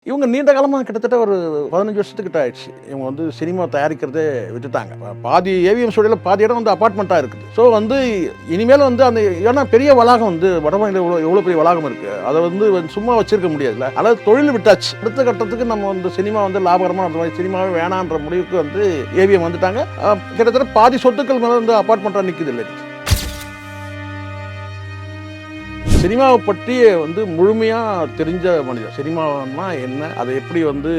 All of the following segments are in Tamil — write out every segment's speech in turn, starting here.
இவங்க நீண்ட காலமாக கிட்டத்தட்ட ஒரு 15 வருஷத்துக்கிட்ட ஆயிடுச்சு. இவங்க வந்து சினிமா தயாரிக்கிறதே விட்டுட்டாங்க. பாதி ஏவிஎம் ஸ்டுடியோவில் பாதி இடம் வந்து அப்பார்ட்மெண்ட்டாக இருக்குது. ஸோ வந்து இனிமேல் வந்து அந்த ஏன்னா பெரிய வளாகம் வந்து வடமாநில எவ்வளோ பெரிய வளாகம் இருக்குது, அதை வந்து சும்மா வச்சிருக்க முடியாதுல்ல. அதாவது தொழில் விட்டாச்சு. அடுத்த கட்டத்துக்கு நம்ம வந்து சினிமா வந்து லாபகரமாக அந்த மாதிரி சினிமாவே வேணான்ற முடிவுக்கு வந்து ஏவிஎம் வந்துட்டாங்க. கிட்டத்தட்ட பாதி சொத்துக்கள் மேலே வந்து அப்பார்ட்மெண்ட்டாக நிற்குது இல்லை. சினிமாவை பற்றி வந்து முழுமையாக தெரிஞ்ச மனிதர். சினிமானா என்ன, அதை எப்படி வந்து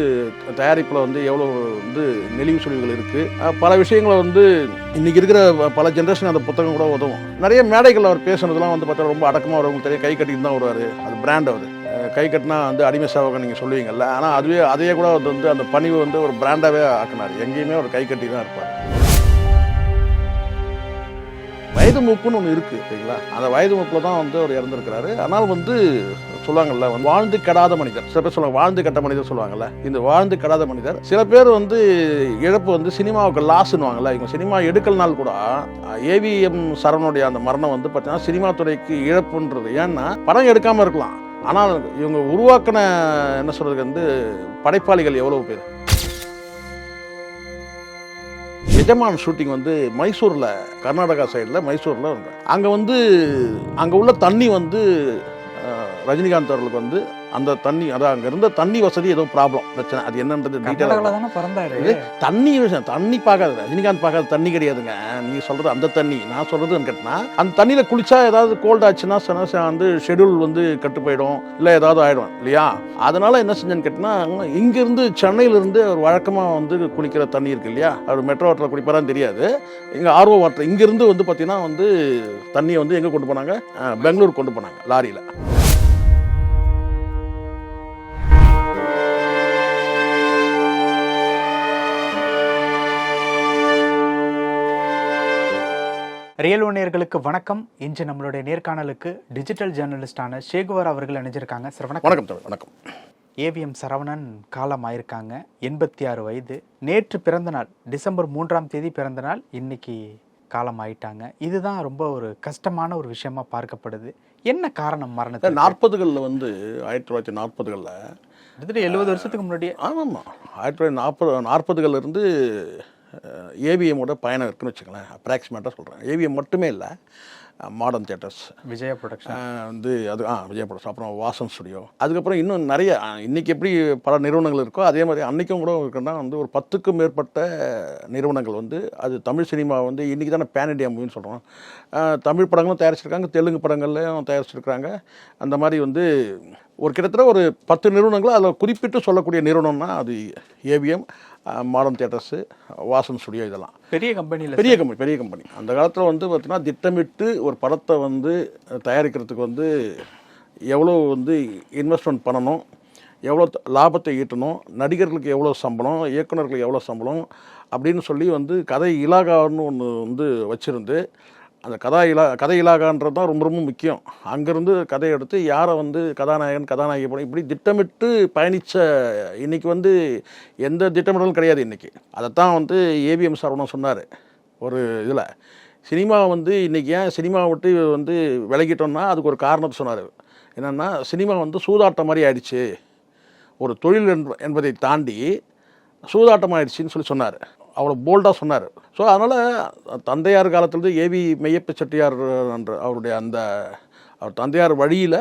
தயாரிப்பில் வந்து எவ்வளோ வந்து நெளிவு சுழிவுகள் இருக்குது, பல விஷயங்களை வந்து இன்றைக்கி இருக்கிற பல ஜென்ரேஷன் அந்த புத்தகம் கூட உதவும். நிறைய மேடைகள் அவர் பேசுனதுலாம் வந்து பார்த்தா ரொம்ப அடக்கமாக வருவாங்க. தெரியும், கை கட்டிட்டு தான் வருவார். அது பிராண்ட். அவர் கை கட்டினா வந்து அடிமை சேவகம் நீங்கள் சொல்லுவீங்கல்ல, ஆனால் அதையே கூட வந்து அந்த பணிவை வந்து ஒரு பிராண்டாகவே ஆக்கினார். எங்கேயுமே ஒரு கை கட்டி தான் இருப்பார். வயது மூப்புன்னு ஒன்று இருக்குது சரிங்களா, அந்த வயது மூப்பில் தான் வந்து அவர் இறந்துருக்கிறாரு. ஆனால் வந்து சொல்லுவாங்கல்ல, வாழ்ந்து கெடாத மனிதர். சில பேர் சொல்லுவாங்க வாழ்ந்து கெட்ட மனிதர் சொல்லுவாங்கல்ல. இந்த வாழ்ந்து கெடாத மனிதர். சில பேர் வந்து இழப்பு வந்து சினிமாவுக்கு லாஸ்ன்னுவாங்கல்ல. இவங்க சினிமா எடுக்கலனால் கூட ஏவிஎம் சரவணுடைய அந்த மரணம் வந்து பார்த்தீங்கன்னா சினிமா துறைக்கு இழப்புன்றது. ஏன்னா படம் எடுக்காமல் இருக்கலாம், ஆனால் இவங்க உருவாக்கின என்ன சொல்றதுக்கு வந்து படைப்பாளிகள் எவ்வளோ பேர். எஜமான் ஷூட்டிங் வந்து மைசூரில், கர்நாடகா சைடில் மைசூரில் வந்து அங்கே உள்ள தண்ணி வந்து ரஜினிகாந்த் அவர்களுக்கு வந்து அந்த தண்ணி, அதான் அங்கே இருந்த தண்ணி வசதி ஏதோ ப்ராப்ளம், பிரச்சனை. அது என்னன்றது டீட்டெயிலாக தண்ணி விஷயம். தண்ணி பார்க்காது, ரஜினிகாந்த் பார்க்காத தண்ணி கிடையாதுங்க. நீங்கள் சொல்கிறது அந்த தண்ணி. நான் சொல்கிறது கேட்டினா அந்த தண்ணியில் குளிச்சா ஏதாவது கோல்டு ஆச்சுன்னா வந்து ஷெடியூல் வந்து கட்டு போயிடும், இல்லை ஏதாவது ஆகிடும் இல்லையா. அதனால் என்ன செஞ்சேன்னு கேட்டினா, இங்கேருந்து சென்னையிலேருந்து ஒரு வழக்கமாக வந்து குளிக்கிற தண்ணி இருக்குது இல்லையா, அவர் மெட்ரோ வாட்டரில் குளிப்பாரான்னு தெரியாது. இங்கே ஆர்ஓ வாட்டர் இங்கேருந்து வந்து பார்த்திங்கன்னா வந்து தண்ணியை வந்து எங்கே கொண்டு போனாங்க, பெங்களூர் கொண்டு போனாங்க லாரியில். ரியல் நேயர்களுக்கு வணக்கம். இன்று நம்மளுடைய நேர்காணலுக்கு டிஜிட்டல் ஜேர்னலிஸ்டான ஷேகுவர் அவர்கள் இணைஞ்சிருக்காங்க. சார் வணக்கம். வணக்கம். வணக்கம். ஏவிஎம் சரவணன் காலம் ஆயிருக்காங்க. 86 வயது. நேற்று பிறந்த நாள், டிசம்பர் 3ஆம் தேதி பிறந்த நாள். இன்னைக்கு காலம் ஆயிட்டாங்க. இதுதான் ரொம்ப ஒரு கஷ்டமான ஒரு விஷயமா பார்க்கப்படுது. என்ன காரணம் மரணத்தை? 40களில் வந்து 1940களில் கிட்டத்தட்ட 70 வருஷத்துக்கு முன்னாடியே. ஆமாம், 1940களிலிருந்து ஏவிஎம்மோட பயணம் இருக்குன்னு வச்சுக்கலாம். அப்ராக்சிமேட்டாக சொல்கிறேன். ஏவிஎம் மட்டுமே இல்லை, மாடர்ன் தியேட்டர்ஸ், விஜயா ப்ரொடக்ஷன் வந்து அது விஜயா ப்ரொடக்ஷன், அப்புறம் வாசன் ஸ்டுடியோ, அதுக்கப்புறம் இன்னும் நிறைய இன்றைக்கி எப்படி பல நிறுவனங்கள் இருக்கோ அதே மாதிரி அன்றைக்கும் கூட இருக்குன்னா வந்து ஒரு 10க்கும் மேற்பட்ட நிறுவனங்கள் வந்து அது தமிழ் சினிமா வந்து இன்றைக்கி தானே பேன் இண்டியா மூவின்னு சொல்கிறோம். தமிழ் படங்களும் தயாரிச்சிருக்காங்க, தெலுங்கு படங்கள்லையும் தயாரிச்சிருக்காங்க. அந்த மாதிரி வந்து ஒரு கிட்டத்தட்ட ஒரு 10 நிறுவனங்கள் அதில் குறிப்பிட்டு சொல்லக்கூடிய நிறுவனம்னா அது AVM, modern theatres, Vasan studio, இதெல்லாம் பெரிய கம்பெனியில் பெரிய கம்பெனி. அந்த காலத்தில் வந்து பார்த்திங்கன்னா திட்டமிட்டு ஒரு படத்தை வந்து தயாரிக்கிறதுக்கு வந்து எவ்வளோ வந்து இன்வெஸ்ட்மெண்ட் பண்ணணும், எவ்வளோ லாபத்தை ஈட்டணும், நடிகர்களுக்கு எவ்வளோ சம்பளம், இயக்குநர்களுக்கு எவ்வளோ சம்பளம் அப்படின்னு சொல்லி வந்து கதை இலாகான்னு ஒன்று வந்து வச்சுருந்து, அந்த கதை இலாகான்றது தான் ரொம்ப ரொம்ப முக்கியம். அங்கேருந்து கதையை எடுத்து யாரை வந்து கதாநாயகன் கதாநாயகி படம் இப்படி திட்டமிட்டு பயணித்த இன்றைக்கி வந்து எந்த திட்டமிடலும் கிடையாது இன்றைக்கி. அதைத்தான் வந்து ஏவிஎம் சரவணன் சொன்னார் ஒரு இதில். சினிமா வந்து இன்றைக்கி ஏன் சினிமாவை விட்டு வந்து விலகிட்டோம்னா அதுக்கு ஒரு காரணத்தை சொன்னார். என்னென்னா, சினிமா வந்து சூதாட்டம் மாதிரி ஆயிடுச்சு, ஒரு தொழில் என்பதை தாண்டி சூதாட்டம் ஆயிடுச்சின்னு சொல்லி சொன்னார். அவ்வளோ போல்டாக சொன்னார். ஸோ அதனால் தந்தையார் காலத்துலேருந்து ஏவி மெய்யப்ப செட்டியார் என்ற அவருடைய அந்த அவர் தந்தையார் வழியில்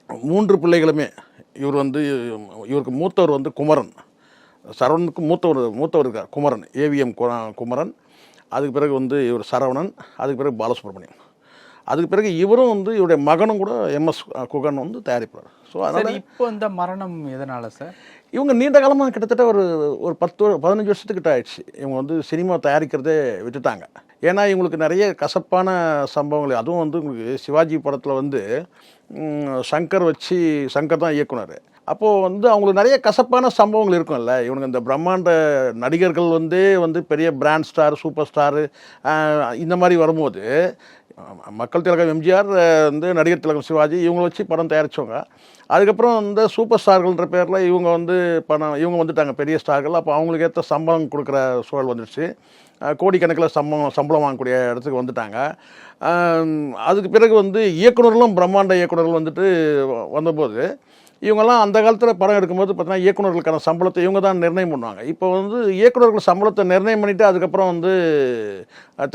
3 பிள்ளைகளுமே, இவருக்கு மூத்தவர் வந்து குமரன், சரவணனுக்கு மூத்தவர் இருக்கார் குமரன், ஏவிஎம் குமரன். அதுக்கு பிறகு வந்து இவர் சரவணன், அதுக்கு பிறகு பாலசுப்ரமணியம், அதுக்கு பிறகு இவரும் வந்து இவருடைய மகனும் கூட எம்எஸ் குகன் வந்து தயாரிப்பார். ஸோ அதனால் இப்போ இந்த மரணம் எதனால சார்? இவங்க நீண்ட காலமாக கிட்டத்தட்ட ஒரு 15 வருஷத்துக்கிட்ட ஆயிடுச்சு இவங்க வந்து சினிமா தயாரிக்கிறதே விட்டுட்டாங்க. ஏன்னா இவங்களுக்கு நிறைய கசப்பான சம்பவங்கள், அதுவும் வந்து உங்களுக்கு சிவாஜி படத்தில் வந்து சங்கர் தான் இயக்குனர். அப்போது வந்து அவங்களுக்கு நிறைய கசப்பான சம்பவங்கள் இருக்கும்ல. இவனுங்க இந்த பிரம்மாண்ட நடிகர்கள் வந்து பெரிய பிராண்ட் ஸ்டார், சூப்பர் ஸ்டாரு இந்த மாதிரி வரும்போது மக்கள் திலகம் எம்ஜிஆர் வந்து நடிகர் திலகம் சிவாஜி இவங்களை வச்சு படம் தயாரித்தவங்க. அதுக்கப்புறம் இந்த சூப்பர் ஸ்டார்கள்ன்ற பேரில் இவங்க வந்துட்டாங்க பெரிய ஸ்டார்கள். அப்போ அவங்களுக்கு ஏற்ற சம்பளம் கொடுக்குற சூழல் வந்துடுச்சு. கோடிக்கணக்கில் சம்பளம் வாங்கக்கூடிய இடத்துக்கு வந்துட்டாங்க. அதுக்கு பிறகு வந்து இயக்குநர்களும் பிரம்மாண்ட இயக்குநர்கள் வந்துட்டு வந்தபோது இவங்கெல்லாம் அந்த காலத்தில் படம் எடுக்கும்போது பார்த்தீங்கன்னா இயக்குநர்களுக்கான சம்பளத்தை இவங்க தான் நிர்ணயம் பண்ணுவாங்க. இப்போ வந்து இயக்குநர்கள் சம்பளத்தை நிர்ணயம் பண்ணிவிட்டு அதுக்கப்புறம் வந்து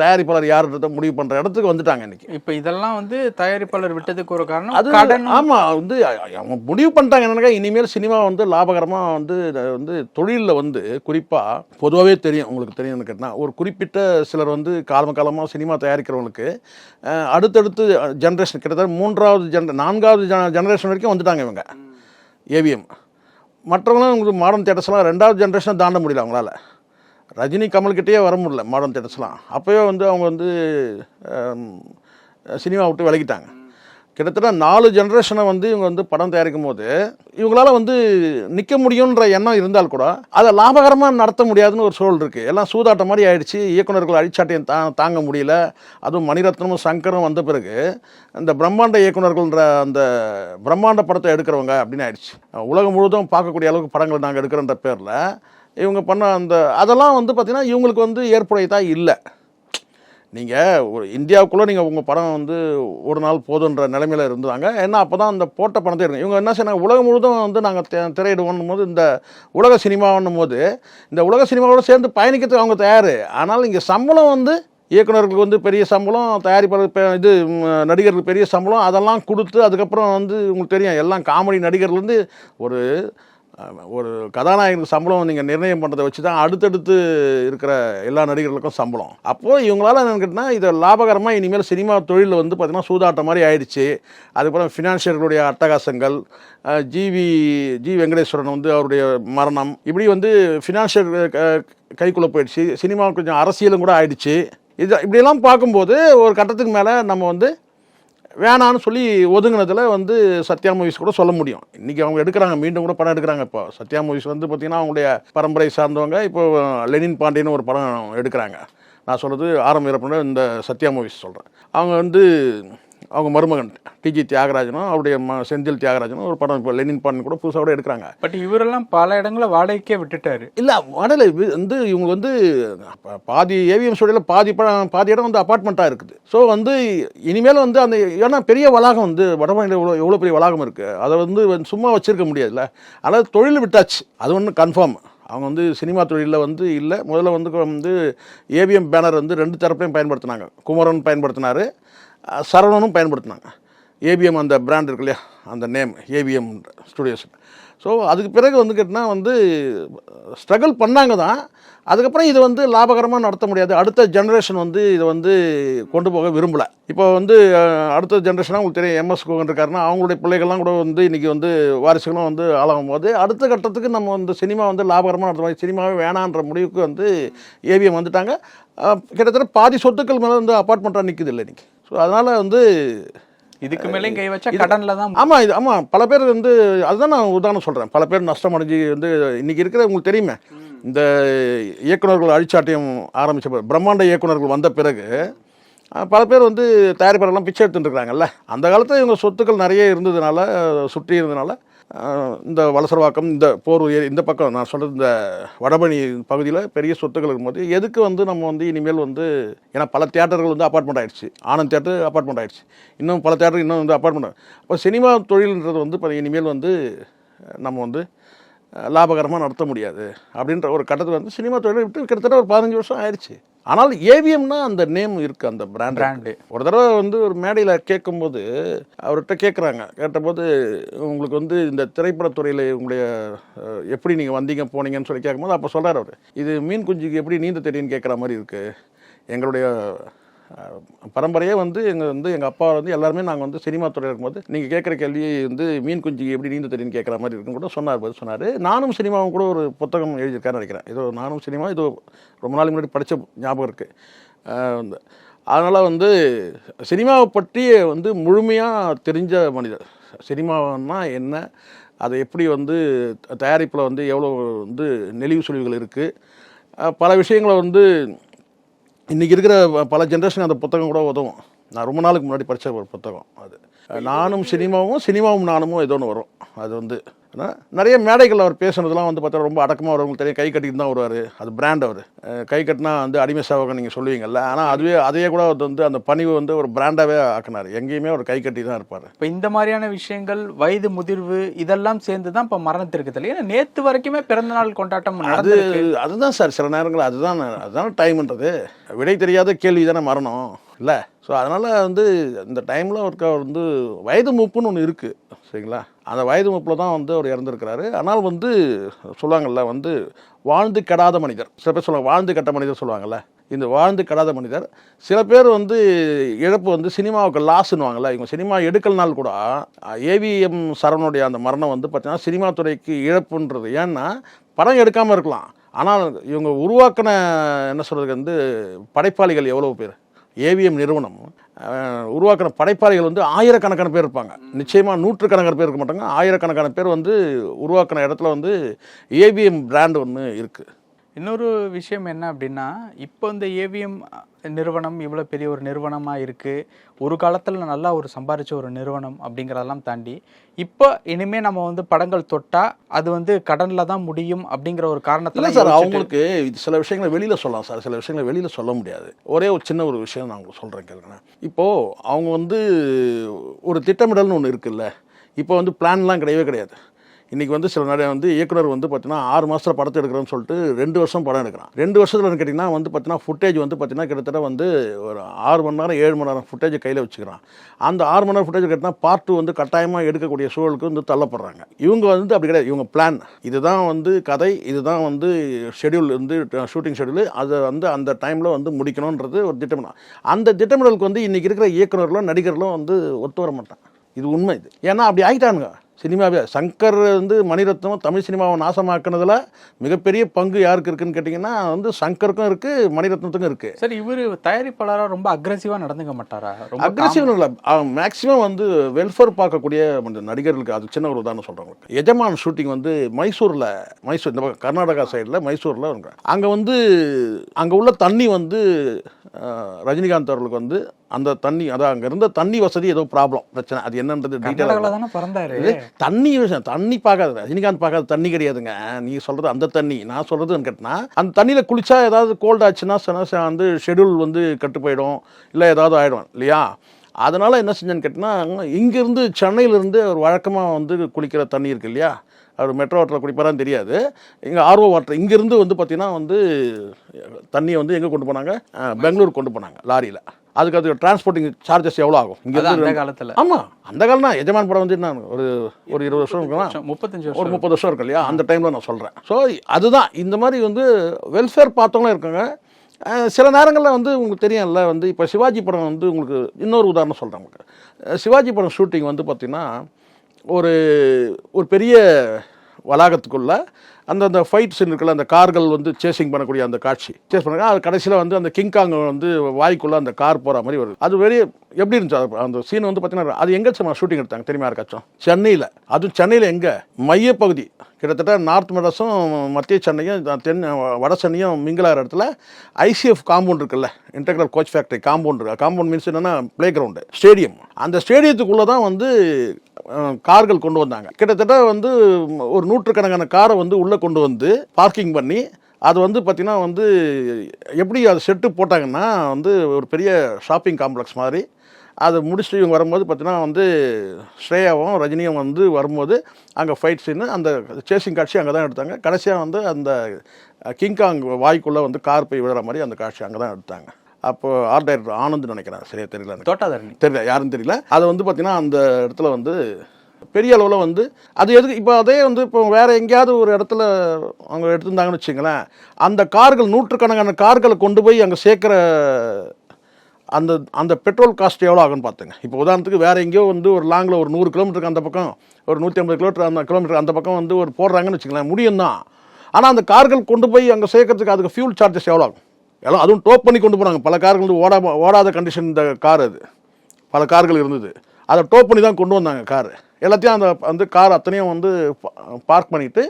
தயாரிப்பாளர் யாருன்றதை முடிவு பண்ணுற இடத்துக்கு வந்துட்டாங்க இன்றைக்கி. இப்போ இதெல்லாம் வந்து தயாரிப்பாளர் விட்டதுக்கு ஒரு காரணம் அது ஆமாம், வந்து அவங்க முடிவு பண்ணிட்டாங்க என்னன்னா இனிமேல் சினிமா வந்து லாபகரமாக வந்து தொழிலில் வந்து குறிப்பாக பொதுவாகவே தெரியும், உங்களுக்கு தெரியும்னு கேட்டால் ஒரு குறிப்பிட்ட சிலர் வந்து காலமாக சினிமா தயாரிக்கிறவங்களுக்கு அடுத்தடுத்து ஜென்ரேஷன் கிட்டத்தட்ட 4வது ஜெனரேஷன் வரைக்கும் வந்துட்டாங்க இவங்க ஏவிஎம். மற்றவங்களும் உங்களுக்கு மாடர்ன் தியேட்டர்ஸ்லாம் 2வது ஜென்ரேஷனை தாண்ட முடியல அவங்களால. ரஜினி கமல்கிட்டே வர முடியல மாடர்ன் தியேட்டர்ஸ்லாம். அப்போயே வந்து அவங்க வந்து சினிமா விட்டு விலகிட்டாங்க. கிட்டத்தட்ட 4 ஜென்ரேஷனை வந்து இவங்க வந்து படம் தயாரிக்கும் போது இவங்களால வந்து நிற்க முடியுன்ற எண்ணம் இருந்தால் கூட அதை லாபகரமாக நடத்த முடியாதுன்னு ஒரு சூழல் இருக்குது. எல்லாம் சூதாட்டம் மாதிரி ஆயிடுச்சு. இயக்குநர்கள் அழிச்சாட்டையும் தாங்க முடியல. அதுவும் மணிரத்னமும் சங்கரும் வந்த பிறகு இந்த பிரம்மாண்ட இயக்குநர்கள்ன்ற அந்த பிரம்மாண்ட படத்தை எடுக்கிறவங்க அப்படின்னு ஆயிடுச்சு. உலகம் முழுவதும் பார்க்கக்கூடிய அளவுக்கு படங்கள் நாங்கள் எடுக்கிறன்ற பேரில் இவங்க பண்ண அதெல்லாம் வந்து பார்த்திங்கன்னா இவங்களுக்கு வந்து ஏற்புடையதாக இல்லை. நீங்கள் ஒரு இந்தியாவுக்குள்ளே நீங்கள் உங்கள் படம் வந்து ஒரு நாள் போதுன்ற நிலைமையில் இருந்தாங்க. ஏன்னா அப்போ தான் அந்த போட்ட பணத்தை எடுங்க. இவங்க என்ன செய்யணும், உலகம் முழுதும் வந்து நாங்கள் திரையிடுவோம் போது இந்த உலக சினிமாவன்னும் போது இந்த உலக சினிமாவோடு சேர்ந்து பயணிக்கிறதுக்கு அவங்க தயார். ஆனால் இங்கே சம்பளம் வந்து இயக்குநர்களுக்கு வந்து பெரிய சம்பளம், தயாரிப்பாளர் நடிகர்களுக்கு பெரிய சம்பளம், அதெல்லாம் கொடுத்து அதுக்கப்புறம் வந்து உங்களுக்கு தெரியும் எல்லாம் காமெடி நடிகர்கள் வந்து ஒரு கதாநாயகனுக்கு சம்பளம் நீங்கள் நிர்ணயம் பண்ணுறதை வச்சு தான் அடுத்தடுத்து இருக்கிற எல்லா நடிகர்களுக்கும் சம்பளம். அப்போது இவங்களால என்னன்னு கேட்டால் இதை லாபகரமாக இனிமேல் சினிமா தொழிலில் வந்து பார்த்திங்கன்னா சூதாட்டம் மாதிரி ஆயிடுச்சு. அதுக்கப்புறம் ஃபினான்ஷியர்களுடைய அட்டகாசங்கள், ஜி வெங்கடேஸ்வரன் வந்து அவருடைய மரணம், இப்படி வந்து ஃபினான்ஷியல் கைக்குள்ளே போயிடுச்சு. சினிமாவுக்கு கொஞ்சம் அரசியலும் கூட ஆயிடுச்சு. இப்படியெல்லாம் பார்க்கும்போது ஒரு கட்டத்துக்கு மேலே நம்ம வந்து வேணான்னு சொல்லி ஒதுங்கினதில் வந்து சத்யா மூவிஸ் கூட சொல்ல முடியும். இன்றைக்கி அவங்க எடுக்கிறாங்க, மீண்டும் கூட படம் எடுக்கிறாங்க. இப்போ சத்யா மூவிஸ் வந்து பார்த்திங்கன்னா அவங்களுடைய பரம்பரை சார்ந்தவங்க இப்போ லெனின் பாண்டியன்னு ஒரு படம் எடுக்கிறாங்க. நான் சொல்கிறது ஆரம்ப இறப்புன இந்த சத்யா மூவிஸ் சொல்கிறேன். அவங்க வந்து அவங்க மருமகன் டிஜி தியாகராஜனும் அவருடைய செந்தில் தியாகராஜனும் ஒரு படம் இப்போ லெனின் பாண்டியன் கூட புதுசாக கூட எடுக்கிறாங்க. பட் இவரெல்லாம் பல இடங்களில் வாடகைக்கே விட்டுட்டாரு. இல்லை வாடகை வந்து இவங்க வந்து பாதி ஏவிஎம் ஸ்டுடியோவில் பாதி இடம் வந்து அப்பார்ட்மெண்ட்டாக இருக்குது. ஸோ வந்து இனிமேல் வந்து அந்த ஏன்னா பெரிய வளாகம் வந்து வடமாநில எவ்வளோ பெரிய வளாகம் இருக்குது, அதை வந்து சும்மா வச்சுருக்க முடியாதுல்ல. அதாவது தொழில் விட்டாச்சு, அது ஒன்று கன்ஃபார்ம். அவங்க வந்து சினிமா தொழிலில் வந்து இல்லை. முதல்ல வந்து ஏவிஎம் பேனர் வந்து 2 தரப்பையும் பயன்படுத்தினாங்க. குமரன் பயன்படுத்தினார், சரவணனும் பயன்படுத்தினாங்க. ஏபிஎம் அந்த பிராண்ட் இருக்கு இல்லையா, அந்த நேம் ஏவிஎம் ஸ்டுடியோஸ். ஸோ அதுக்கு பிறகு வந்து கேட்டால் வந்து ஸ்ட்ரகிள் பண்ணாங்க தான். அதுக்கப்புறம் இதை வந்து லாபகரமாக நடத்த முடியாது. அடுத்த ஜென்ரேஷன் வந்து இதை வந்து கொண்டு போக விரும்பலை. இப்போ வந்து அடுத்த ஜென்ரேஷனாக உங்களுக்கு தெரியும் எம்எஸ் கோகன் இருக்காருன்னா அவங்களுடைய பிள்ளைகள்லாம் கூட வந்து இன்றைக்கி வந்து வாரிசுகளும் வந்து ஆளாகும் போது அடுத்த கட்டத்துக்கு நம்ம வந்து சினிமா வந்து லாபகரமாக நடத்த மாதிரி சினிமாவே வேணான்ற முடிவுக்கு வந்து ஏவிஎம் வந்துட்டாங்க. கிட்டத்தட்ட பாதி சொத்துக்கள் மேலே வந்து அப்பார்ட்மெண்ட்டாக நிற்குது இல்லை இன்றைக்கி. ஸோ அதனால் வந்து இதுக்கு மேலே கை வச்சா கடனில் தான். ஆமாம் பல பேர் வந்து அதுதான் நான் உதாரணம் சொல்கிறேன். பல பேர் நஷ்டம் அடைஞ்சு வந்து இன்றைக்கி இருக்கிற உங்களுக்கு தெரியுமே, இந்த இயக்குநர்கள் அழிச்சாட்டியம் ஆரம்பித்த பிரம்மாண்ட இயக்குநர்கள் வந்த பிறகு பல பேர் வந்து தயாரிப்பாளர்லாம் பிச்சை எடுத்துட்டு இருக்கிறாங்கல்ல. அந்த காலத்தில் இவங்க சொத்துக்கள் நிறைய இருந்ததுனால, சுற்றி இருந்ததுனால இந்த வலசரவாக்கம், இந்த போர் இந்த பக்கம் நான் சொல்கிறது இந்த வடபழனி பகுதியில் பெரிய சொத்துக்கள் இருக்கும்போது எதுக்கு வந்து நம்ம வந்து இனிமேல் வந்து ஏன்னா பல தியேட்டர்கள் வந்து அப்பார்ட்மெண்ட் ஆகிடுச்சு. ஆனந்த் தியேட்டர் அப்பார்ட்மெண்ட் ஆகிடுச்சு, இன்னும் பல தியேட்டர் இன்னும் வந்து அப்பார்ட்மெண்ட். அப்போ சினிமா தொழில்ன்றது வந்து இனிமேல் வந்து நம்ம வந்து லாபகரமாக நடத்த முடியாது அப்படின்ற ஒரு கட்டத்தில் வந்து சினிமா தொழிலை விட்டு கிட்டத்தட்ட ஒரு 15 வருஷம் ஆயிடுச்சு. ஆனால் ஏவிஎம்னா அந்த நேம் இருக்குது, அந்த பிராண்டு. ஒரு தடவை வந்து ஒரு மேடையில் கேட்கும்போது அவர்கிட்ட கேட்டபோது உங்களுக்கு வந்து இந்த திரைப்படத்துறையில் உங்களுடைய எப்படி நீங்கள் வந்தீங்க போனீங்கன்னு சொல்லி கேட்கும்போது அப்போ சொல்கிறார் அவர், இது மீன் குஞ்சுக்கு எப்படி நீந்த தெரியும்னு கேட்குற மாதிரி இருக்குது. எங்களுடைய பரம்பரையே வந்து எங்கள் அப்பா வந்து எல்லாருமே நாங்கள் வந்து சினிமா துறையில் இருக்கும்போது நீங்கள் கேட்குற கேள்வி வந்து மீன் குஞ்சுக்கு எப்படி நீந்த தெரியும்னு கேட்குற மாதிரி இருக்குன்னு கூட சொன்னார். நானும் சினிமாவும் கூட ஒரு புத்தகம் எழுதியிருக்காருன்னு நினைக்கிறேன். ஏதோ நானும் சினிமா ஏதோ ரொம்ப நாள் முன்னாடி படித்த ஞாபகம் இருக்குது. அதனால் வந்து சினிமாவை பற்றி வந்து முழுமையாக தெரிஞ்ச மனிதர். சினிமான்னா என்ன, அதை எப்படி வந்து தயாரிப்பில் வந்து எவ்வளோ வந்து நெளிவு சுழிவுகள் இருக்குது, பல விஷயங்களை வந்து இன்றைக்கி இருக்கிற பல ஜென்ரேஷன் அந்த புத்தகம் கூட உதவும். நான் ரொம்ப நாளுக்கு முன்னாடி படித்த ஒரு புத்தகம் அது. நானும் சினிமாவும் நானும் ஏதோ ஒன்று வரும். அது வந்து நிறைய மேடைகள் அவர் பேசுனதுலாம் வந்து பார்த்தா ரொம்ப அடக்கமாக வரவங்களுக்கு தெரியும், கை கட்டிட்டு தான் வருவார். அது பிராண்ட் அவர். கை கட்டினா வந்து அடிமை சேவகம் நீங்கள் சொல்லுவீங்கல்ல, ஆனால் அதையே கூட வந்து அந்த பணிவு வந்து ஒரு பிராண்டாகவே ஆக்கினார். எங்கேயுமே ஒரு கை கட்டி தான் இருப்பார். இப்போ இந்த மாதிரியான விஷயங்கள், வயது முதிர்வு இதெல்லாம் சேர்ந்து தான் இப்போ மரணத்திற்கு தள்ளி. ஏன்னா நேற்று வரைக்குமே பிறந்தநாள் கொண்டாட்டம் அதுதான் சார் சில நேரங்கள் அதுதான் டைம்ன்றது. விடை தெரியாத கேள்வி தானே மரணம் இல்லை. ஸோ அதனால் வந்து இந்த டைமில் அவருக்கு வந்து வயது மூப்புன்னு ஒன்று இருக்குது சரிங்களா. அந்த வயது மூப்பில் தான் வந்து அவர் இறந்துருக்கிறாரு. ஆனால் வந்து சொல்லுவாங்கள்ல வந்து வாழ்ந்து கெடாத மனிதர், சில பேர் சொல்லுவாங்க வாழ்ந்து கெட்ட மனிதர் சொல்லுவாங்கள்ல. இந்த வாழ்ந்து கெடாத மனிதர். சில பேர் வந்து இழப்பு வந்து சினிமாவுக்கு லாஸ்ன்னுவாங்கள்ல. இவங்க சினிமா எடுக்கலனால் கூட ஏவிஎம் சரவணுடைய அந்த மரணம் வந்து பார்த்தீங்கன்னா சினிமா துறைக்கு இழப்புன்றது. ஏன்னா படம் எடுக்காமல் இருக்கலாம், ஆனால் இவங்க உருவாக்கின என்ன சொல்கிறதுக்கு வந்து படைப்பாளிகள் எவ்வளோ பேர். ஏவிஎம் நிறுவனம் உருவாக்கின படைப்பாளிகள் வந்து ஆயிரக்கணக்கான பேர் இருப்பாங்க. நிச்சயமாக நூற்றுக்கணக்கான பேர் இருக்க மாட்டாங்க, ஆயிரக்கணக்கான பேர் வந்து உருவாக்கின இடத்துல வந்து ஏவிஎம் பிராண்ட் ஒன்று இருக்குது. இன்னொரு விஷயம் என்ன அப்படின்னா, இப்போ இந்த ஏவிஎம் நிறுவனம் இவ்வளோ பெரிய ஒரு நிறுவனமாக இருக்குது, ஒரு காலத்தில் நல்லா ஒரு சம்பாரித்த ஒரு நிறுவனம் அப்படிங்கிறதெல்லாம் தாண்டி இப்போ இனிமேல் நம்ம வந்து படங்கள் தொட்டால் அது வந்து கடனில் தான் முடியும் அப்படிங்கிற ஒரு காரணத்தில் சார் அவங்களுக்கு சில விஷயங்களை வெளியில் சொல்லலாம் சார், சில விஷயங்களை வெளியில் சொல்ல முடியாது. ஒரே ஒரு சின்ன ஒரு விஷயம் நான் உங்களுக்கு சொல்கிறேன் கேளுங்க. இப்போது அவங்க வந்து ஒரு திட்டமிடல்னு ஒன்று இருக்குல்ல. இப்போ வந்து பிளான்லாம் கிடையவே கிடையாது. இன்றைக்கி வந்து சில நிறைய வந்து இயக்குனர் வந்து பார்த்தீங்கன்னா 6 மாதத்தில் படத்தை எடுக்கிறோன்னு சொல்லிட்டு 2 வருஷம் படம் எடுக்கிறான். 2 வருஷத்தில் கேட்டிங்கன்னா வந்து பார்த்தீங்கன்னா ஃபுட்டேஜ் வந்து பார்த்தீங்கன்னா கிட்டத்தட்ட வந்து ஒரு 6 மணி நேரம் 7 மணி நேரம் ஃபுட்டேஜை கையில் வச்சுக்கிறான். அந்த 6 மணி நேரம் ஃபுட்டேஜ் கேட்டிங்கன்னா பார்ட் 2 வந்து கட்டாயமாக எடுக்கக்கூடிய சூழலுக்கு வந்து தள்ளப்படுறாங்க. இவங்க வந்து அப்படி கிடையாது. இவங்க பிளான், இதுதான் வந்து கதை, இதுதான் வந்து ஷெடியூல் வந்து ஷூட்டிங் ஷெடியூல், அதை வந்து அந்த டைமில் வந்து முடிக்கணுன்றது ஒரு திட்டமிடல். அந்த திட்டமிடலுக்கு வந்து இன்றைக்கி இருக்கிற இயக்குநர்களும் நடிகர்களும் வந்து ஒத்து வர மாட்டாங்க. இது உண்மை. இது ஏன்னா அப்படி ஆகிட்டானுங்க சினிமாவே. சங்கர் வந்து மணிரத்னம் தமிழ் சினிமாவை நாசமாக்குனதில் மிகப்பெரிய பங்கு யாருக்கு இருக்குன்னு கேட்டிங்கன்னா வந்து சங்கருக்கும் இருக்குது, மணிரத்னத்துக்கும் இருக்குது. சரி, இவர் தயாரிப்பாளராக ரொம்ப அக்ரெசிவாக நடந்துக்க மாட்டாரா? அக்ரெசிவ் இல்லை, மேக்ஸிமம் வந்து வெல்ஃபேர் பார்க்கக்கூடிய நடிகர்களுக்கு. அது சின்ன ஒரு உதாரணம் சொல்கிறவங்க. எஜமான் ஷூட்டிங் வந்து மைசூர் இந்த கர்நாடகா சைடில் மைசூரில் அங்கே வந்து அங்கே உள்ள தண்ணி வந்து ரஜினிகாந்த் அவர்களுக்கு வந்து அந்த தண்ணி, அதான் அங்கே இருந்த தண்ணி வசதி ஏதோ பிரச்சனை. அது என்னன்றது டீட்டெயிலாக தானே பிறந்தாரு. தண்ணி பார்க்காது ரஜினிகாந்த், பார்க்காத தண்ணி கிடையாதுங்க. நீ சொல்கிறது அந்த தண்ணி, நான் சொல்கிறதுன்னு கேட்டினா அந்த தண்ணியில் குளிச்சா ஏதாவது கோல்டு ஆச்சுன்னா வந்து ஷெடியூல் வந்து கட்டு போயிடும், இல்லை ஏதாவது ஆகிடும் இல்லையா. அதனால் என்ன செஞ்சேன்னு கேட்டினா இங்கேருந்து சென்னையிலேருந்து ஒரு வழக்கமாக வந்து குளிக்கிற தண்ணி இருக்குது இல்லையா, அவர் மெட்ரோ வாட்டரில் குடிப்பாரான்னு தெரியாது. இங்கே ஆர்ஓ வாட்டர் இங்கேருந்து வந்து பார்த்திங்கன்னா வந்து தண்ணியை வந்து எங்கே கொண்டு போனாங்க, பெங்களூர் கொண்டு போனாங்க லாரியில். அதுக்கு டிரான்ஸ்போர்ட்டிங் சார்ஜஸ் எவ்வளோ ஆகும் இங்கே அந்த காலத்தில்? ஆமாம், அந்த காலம்னா எஜமான் படம் வந்து என்ன ஒரு 20 வருஷம் இருக்கலாம், 30 வருஷம் இருக்கு இல்லையா, அந்த டைமில் நான் சொல்கிறேன். ஸோ அதுதான் இந்த மாதிரி வந்து வெல்ஃபேர் பார்த்தவங்களும் இருக்காங்க. சில நேரங்களில் வந்து உங்களுக்கு தெரியும்ல வந்து இப்போ சிவாஜி படம் வந்து உங்களுக்கு இன்னொரு உதாரணம் சொல்கிறேன் உங்களுக்கு. சிவாஜி படம் ஷூட்டிங் வந்து பார்த்திங்கன்னா ஒரு பெரிய வளாகத்துக்குள்ள அந்த ஃபைட் சீன் இருக்குல்ல, அந்த கார்கள் வந்து சேசிங் பண்ணக்கூடிய அந்த காட்சி சேஸ் பண்ணாங்க. அது கடைசியில் வந்து அந்த கிங்காங் வந்து வாய்க்குள்ளே அந்த கார் போகிற மாதிரி வருது. அது வெறிய எப்படி இருந்துச்சு அந்த சீன் வந்து பார்த்தீங்கன்னா, அது எங்கே ஷூட்டிங் எடுத்தாங்க தெரியுமா இருக்காச்சும்? சென்னையில். அதுவும் சென்னையில் எங்கே மையப்பகுதி, கிட்டத்தட்ட நார்த் மெட்ராஸும் மத்திய சென்னையும் வட சென்னையும் மிங்கிலாகிற இடத்துல ஐசிஎஃப் காம்பவுண்ட் இருக்குல்ல, இன்டெக்ரல் கோச் ஃபேக்டரி காம்பவுண்ட் இருக்கு. காம்பவுண்ட் மீன்ஸ் என்னென்னா பிளே கிரவுண்டு, ஸ்டேடியம். அந்த ஸ்டேடியத்துக்குள்ளே தான் வந்து கார்கள் கொண்டு வந்தாங்க. கிட்டத்தட்ட வந்து ஒரு 100கணக்கான காரை வந்து உள்ளே கொண்டு வந்து பார்க்கிங் பண்ணி அது வந்து பார்த்திங்கன்னா வந்து எப்படி அது செட்டு போட்டாங்கன்னா வந்து ஒரு பெரிய ஷாப்பிங் காம்ப்ளெக்ஸ் மாதிரி. அதை முடிச்சுட்டு இவங்க வரும்போது பார்த்தீங்கன்னா வந்து ஸ்ரேயாவும் ரஜினியும் வந்து வரும்போது அங்கே ஃபைட் சீனு அந்த சேசிங் காட்சி அங்கே தான் எடுத்தாங்க. கடைசியாக வந்து அந்த கிங்காங் வாய்க்குள்ளே வந்து கார் போய் விழுற மாதிரி அந்த காட்சி அங்கே தான் எடுத்தாங்க. அப்போ ஆர்ட் டைரக்டர் ஆனந்த் நினைக்கிறேன், சரியா தெரியல, தோட்டாதாரணி தெரியல, யாரும் தெரியல. அதை வந்து பார்த்தீங்கன்னா அந்த இடத்துல வந்து பெரிய அளவில் வந்து அது எதுக்கு இப்போ அதே வந்து இப்போ வேறு எங்கேயாவது ஒரு இடத்துல அவங்க எடுத்திருந்தாங்கன்னு வச்சுங்களேன், அந்த கார்கள் 100கணக்கான கார்களை கொண்டு போய் அங்கே சேர்க்குற அந்த பெட்ரோல் காஸ்ட் எவ்வளோ ஆகுன்னு பார்த்துங்க. இப்போ உதாரணத்துக்கு வேறு எங்கேயோ வந்து ஒரு லாங்கில் ஒரு 100 கிலோமீட்டருக்கு அந்த பக்கம், ஒரு 150 கிலோமீட்டர் அந்த பக்கம் வந்து ஒரு போடுறாங்கன்னு வச்சுங்களேன், முடியும் தான். ஆனால் அந்த கார்கள் கொண்டு போய் அங்கே சேர்க்கறதுக்கு அதுக்கு ஃபியூல் சார்ஜஸ் எவ்வளோ ஆகும்? எல்லாம் அதுவும் டோப் பண்ணி கொண்டு போனாங்க. பல கார்கள் வந்து ஓடாத கண்டிஷன் இந்த கார், அது பல கார்கள் இருந்தது, அதை டோப் பண்ணி தான் கொண்டு வந்தாங்க கார் எல்லாத்தையும். அந்த கார் அத்தனையும் வந்து பார்க் பண்ணிவிட்டு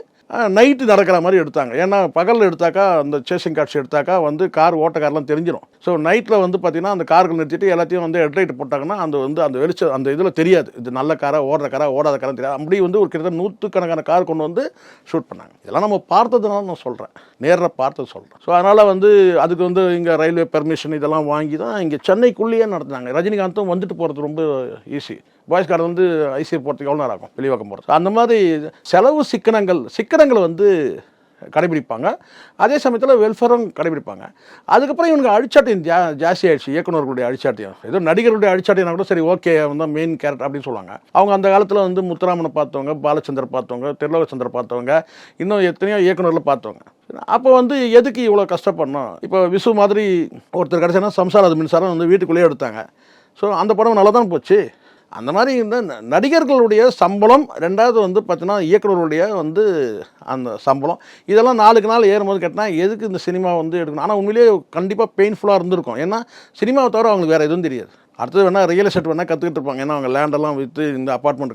நைட்டு நடக்கிற மாதிரி எடுத்தாங்க. ஏன்னா பகலில் எடுத்தாக்கா அந்த சேசிங் காட்சி எடுத்தாக்கா வந்து கார் ஓட்டக்காரெலாம் தெரிஞ்சிடும். ஸோ நைட்டில் வந்து பார்த்திங்கன்னா அந்த கார்கள் நிறுத்திட்டு எல்லாத்தையும் வந்து ஹெட்லைட் போட்டாங்கன்னா அந்த வெளிச்சம் அந்த இதில் தெரியாது, இது நல்ல காராக ஓடுற காராக ஓடாத காராக தெரியாது. அப்படி வந்து ஒரு கிட்டத்தட்ட 100கணக்கான கார் கொண்டு வந்து ஷூட் பண்ணாங்க. இதெல்லாம் நம்ம பார்த்ததுனால நான் சொல்கிறேன், நேரில் பார்த்தது சொல்கிறேன். ஸோ அதனால் வந்து அதுக்கு வந்து இங்கே ரயில்வே பெர்மிஷன் இதெல்லாம் வாங்கி தான் இங்கே சென்னைக்குள்ளேயே நடத்துனாங்க. ரஜினிகாந்தும் வந்துட்டு போகிறது ரொம்ப ஈஸி. பாய்ஸ் கார்டு வந்து ஐசிஐ போகிறதுக்கு எவ்வளோ நேரம் ஆகும், வெளிவாக்கம் போகிறது. அந்த மாதிரி செலவு சிக்கனங்களை வந்து கடைபிடிப்பாங்க. அதே சமயத்தில் வெல்ஃபேரும் கடைபிடிப்பாங்க. அதுக்கப்புறம் இவனுக்கு அழிச்சாட்டியம் ஜாஸ்தி ஆயிடுச்சு. இயக்குநர்களுடைய அழிச்சாட்டியம், ஏதோ நடிகர்களுடைய அழிச்சாட்டியம் கூட சரி ஓகே, அவன் தான் மெயின் கேரக்டர் அப்படின்னு சொல்லுவாங்க. அவங்க அந்த காலத்தில் வந்து முத்துராமனை பார்த்தவங்க, பாலச்சந்தர் பார்த்தவங்க, திருலோகச்சந்தர் பார்த்தவங்க, இன்னும் எத்தனையோ இயக்குநர்களை பார்த்தவங்க. அப்போ வந்து எதுக்கு இவ்வளோ கஷ்டப்படணும்? இப்போ விசு மாதிரி ஒருத்தர் கிடச்சேன்னா சம்சாரம் அது மின்சாரம் வந்து வீட்டுக்குள்ளேயே எடுத்தாங்க. ஸோ அந்த படம் நல்லா தான் போச்சு. அந்த மாதிரி இந்த நடிகர்களுடைய சம்பளம், ரெண்டாவது வந்து பார்த்தீங்கன்னா இயக்குநர்களுடைய வந்து அந்த சம்பளம், இதெல்லாம் நாளுக்கு நாள் ஏறும்போது கேட்டால் எதுக்கு இந்த சினிமா வந்து எடுக்கணும். ஆனால் உண்மையிலேயே கண்டிப்பாக பெயின்ஃபுல்லாக இருந்திருக்கும். ஏன்னா சினிமாவை தவிர அவங்களுக்கு வேறு எதுவும் தெரியாது. அடுத்தது வேணால் ரியல் எஸ்டேட் வேணால் கற்றுக்கிட்டு இருப்பாங்க. ஏன்னா அவங்க லேண்டெல்லாம் விற்று இந்த அப்பார்ட்மெண்ட்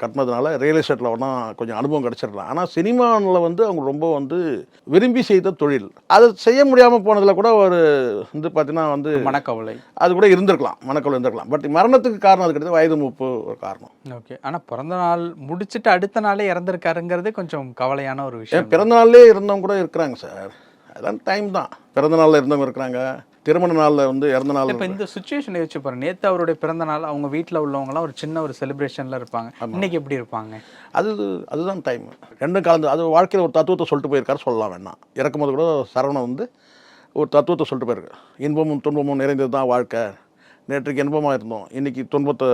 கட்டினதுனால ரியல் எஸ்டேட்டில் வேணால் கொஞ்சம் அனுபவம் கிடச்சிடலாம். ஆனால் சினிமாவில் வந்து அவங்க ரொம்ப வந்து விரும்பி செய்த தொழில், அதை செய்ய முடியாமல் போனதில் கூட ஒரு வந்து பார்த்தீங்கன்னா வந்து மனக்கவலை அது கூட இருந்திருக்கலாம், மனக்கவலை இருந்திருக்கலாம். பட் மரணத்துக்கு காரணம் அது கிடையாது, வயது மூப்பு ஒரு காரணம். ஓகே. ஆனால் பிறந்த நாள் முடிச்சுட்டு அடுத்த நாளே இறந்துருக்காருங்கிறது கொஞ்சம் கவலையான ஒரு விஷயம். பிறந்த நாள்லே இருந்தவங்க கூட இருக்கிறாங்க சார், அதான் டைம் தான். பிறந்த நாளில் இருந்தவங்க இருக்கிறாங்க, திருமண நாளில் வந்து இறந்த நாள். இப்போ இந்த சுச்சுவேஷனை வச்சு பாருங்க, நேற்று அவருடைய பிறந்த நாள் அவங்க வீட்டில் உள்ளவங்களாம் ஒரு சின்ன ஒரு செலிப்ரேஷனில் இருப்பாங்க, இன்னைக்கு எப்படி இருப்பாங்க? அதுதான் டைம். ரெண்டும் கலந்து. அது வாழ்க்கையில் ஒரு தத்துவத்தை சொல்லிட்டு போயிருக்காரு, சொல்லலாம் வேணாம். இறக்கும்போது கூட சரவணன் வந்து ஒரு தத்துவத்தை சொல்லிட்டு போயிருக்காரு. இன்பமும் துன்பமும் நிறைந்தது தான் வாழ்க்கை, நேற்றுக்கு இன்பமாக இருந்தோம், இன்றைக்கி துன்பத்தை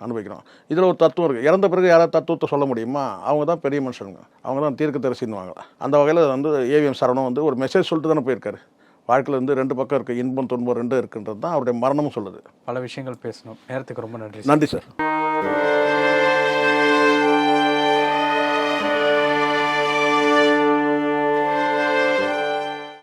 அனுபவிக்கிறோம். இதில் ஒரு தத்துவம் இருக்குது. இறந்த பிறகு யாராவது தத்துவத்தை சொல்ல முடியுமா? அவங்க தான் பெரிய மனுஷனுங்க, அவங்க தான் தீர்க்கதரிசின்னுவாங்க. அந்த வகையில் வந்து ஏவிஎம் சரவணன் வந்து ஒரு மெசேஜ் சொல்லிட்டு தானே போயிருக்காரு. வாழ்க்கையில் வந்து ரெண்டு பக்கம் இருக்குது, இன்பம் துன்பம் ரெண்டும் இருக்குன்றது தான் அவருடைய மரணமும் சொல்லுது. பல விஷயங்கள் பேசணும். நேரத்துக்கு ரொம்ப நன்றி. நன்றி சார்.